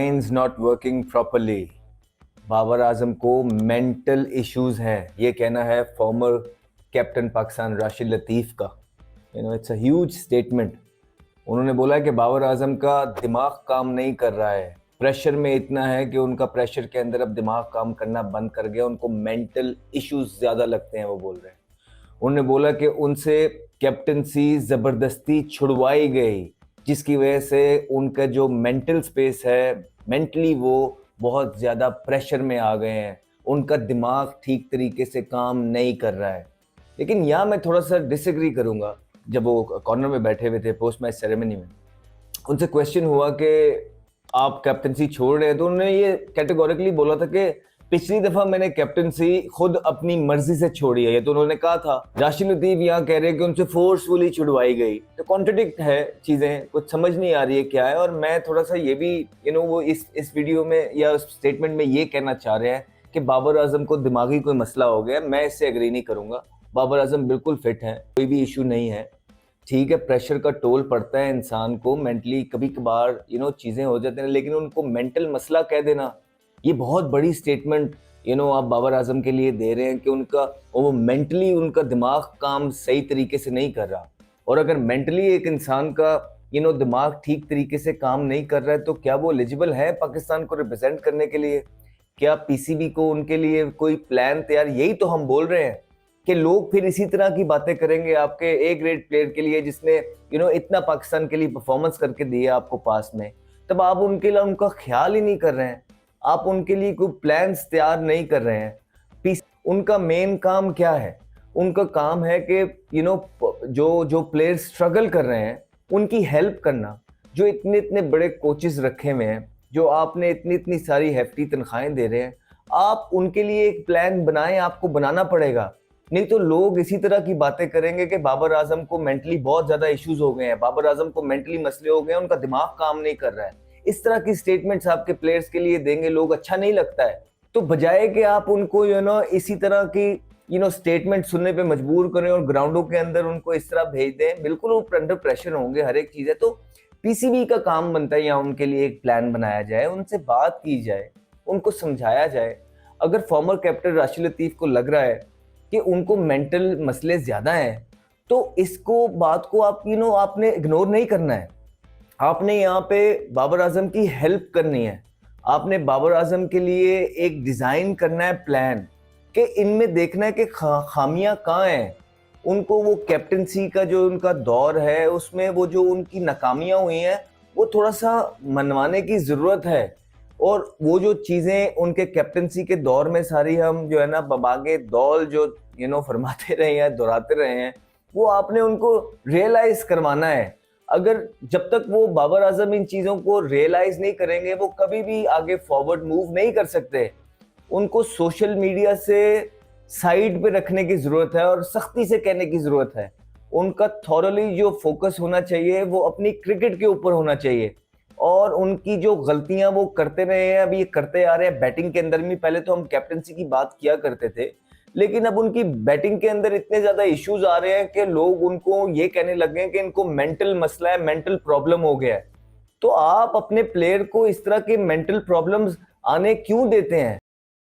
Minds not working properly. Babar Azam को mental issues हैं, ये कहना है फॉर्मर कैप्टन पाकिस्तान राशिद लतीफ़ का। It's a huge statement. उन्होंने बोला कि बाबर आजम का दिमाग काम नहीं कर रहा है, प्रेशर में इतना है कि उनका प्रेशर के अंदर अब दिमाग काम करना बंद कर गया, उनको मेंटल इश्यूज ज़्यादा लगते हैं, वो बोल रहे हैं। उन्होंने बोला कि उनसे कैप्टनसी ज़बरदस्ती छुड़वाई गई, जिसकी वजह से उनका जो मेंटल स्पेस है, मेंटली वो बहुत ज़्यादा प्रेशर में आ गए हैं, उनका दिमाग ठीक तरीके से काम नहीं कर रहा है। लेकिन यहाँ मैं थोड़ा सा डिसएग्री करूँगा। जब वो कॉर्नर में बैठे हुए थे पोस्ट मैच सेरेमनी में, उनसे क्वेश्चन हुआ कि आप कैप्टनसी छोड़ रहे हैं, तो उन्होंने ये कैटेगोरिकली बोला था कि पिछली दफा मैंने कैप्टनसी खुद अपनी मर्जी से छोड़ी है। ये तो उन्होंने कहा था। राशिद लतीफ यहाँ कह रहे हैं कि उनसे फोर्सफुली छुड़वाई गई, तो कॉन्ट्रडिक्ट है चीजें, कुछ समझ नहीं आ रही है क्या है। और मैं थोड़ा सा ये भी वो इस वीडियो में या स्टेटमेंट में ये कहना चाह रहे हैं कि बाबर आजम को दिमागी कोई मसला हो गया। मैं इससे एग्री नहीं करूंगा। बाबर आजम बिल्कुल फिट हैं, कोई भी इशू नहीं है। ठीक है, प्रेशर का टोल पड़ता है इंसान को मेंटली, कभी कभार चीजें हो जाती हैं, लेकिन उनको मेंटल मसला कह देना, ये बहुत बड़ी स्टेटमेंट आप बाबर आजम के लिए दे रहे हैं कि उनका वो मेंटली उनका दिमाग काम सही तरीके से नहीं कर रहा। और अगर मेंटली एक इंसान का दिमाग ठीक तरीके से काम नहीं कर रहा है, तो क्या वो एलिजिबल है पाकिस्तान को रिप्रेजेंट करने के लिए? क्या पीसीबी को उनके लिए कोई प्लान तैयार? यही तो हम बोल रहे हैं कि लोग फिर इसी तरह की बातें करेंगे आपके ए ग्रेड प्लेयर के लिए, जिसने इतना पाकिस्तान के लिए परफॉर्मेंस करके दिया आपको पास में, तब आप उनके लिए उनका ख्याल ही नहीं कर रहे हैं, आप उनके लिए कोई प्लान्स तैयार नहीं कर रहे हैं। उनका मेन काम क्या है? उनका काम है कि जो प्लेयर स्ट्रगल कर रहे हैं उनकी हेल्प करना। जो इतने इतने बड़े कोचेस रखे हुए हैं, जो आपने इतनी इतनी सारी हेफ्टी तनख्वाहें दे रहे हैं, आप उनके लिए एक प्लान बनाएं, आपको बनाना पड़ेगा। नहीं तो लोग इसी तरह की बातें करेंगे कि बाबर आजम को मेंटली बहुत ज्यादा इश्यूज हो गए हैं, बाबर आजम को मेंटली मसले हो गए हैं, उनका दिमाग काम नहीं कर रहा है। इस तरह की स्टेटमेंट्स आपके प्लेयर्स के लिए देंगे लोग, अच्छा नहीं लगता है। तो बजाय कि आप उनको इसी तरह की स्टेटमेंट सुनने पे मजबूर करें और ग्राउंडों के अंदर उनको इस तरह भेज दें, बिल्कुल वो अंडर प्रेशर होंगे, हर एक चीज है। तो पीसीबी का काम बनता है यहाँ उनके लिए एक प्लान बनाया जाए, उनसे बात की जाए, उनको समझाया जाए। अगर फॉर्मर कैप्टन राशिद लतीफ को लग रहा है कि उनको मेंटल मसले ज्यादा हैं, तो इसको बात को आप आपने इग्नोर नहीं करना है। आपने यहाँ पे बाबर आजम की हेल्प करनी है। आपने बाबर आजम के लिए एक डिजाइन करना है प्लान, कि इनमें देखना है कि खामियां कहाँ हैं। उनको वो कैप्टनसी का जो उनका दौर है, उसमें वो जो उनकी नाकामियां हुई हैं, वो थोड़ा सा मनवाने की जरूरत है। और वो जो चीजें उनके कैप्टनसी के दौर में सारी हम जो है ना बबागे दौल जो फरमाते रहे हैं, दोहराते रहे हैं, वो आपने उनको रियलाइज करवाना है। अगर जब तक वो बाबर आजम इन चीजों को रियलाइज नहीं करेंगे, वो कभी भी आगे फॉरवर्ड मूव नहीं कर सकते। उनको सोशल मीडिया से साइड पे रखने की जरूरत है और सख्ती से कहने की जरूरत है। उनका थॉरली जो फोकस होना चाहिए वो अपनी क्रिकेट के ऊपर होना चाहिए। और उनकी जो गलतियां वो करते रहे हैं, अभी ये करते आ रहे हैं बैटिंग के अंदर भी। पहले तो हम कैप्टनसी की बात किया करते थे, लेकिन अब उनकी बैटिंग के अंदर इतने ज्यादा इश्यूज आ रहे हैं कि लोग उनको ये कहने लगे हैं कि इनको मेंटल मसला है, मेंटल प्रॉब्लम हो गया है। तो आप अपने प्लेयर को इस तरह के मेंटल प्रॉब्लम्स आने क्यों देते हैं?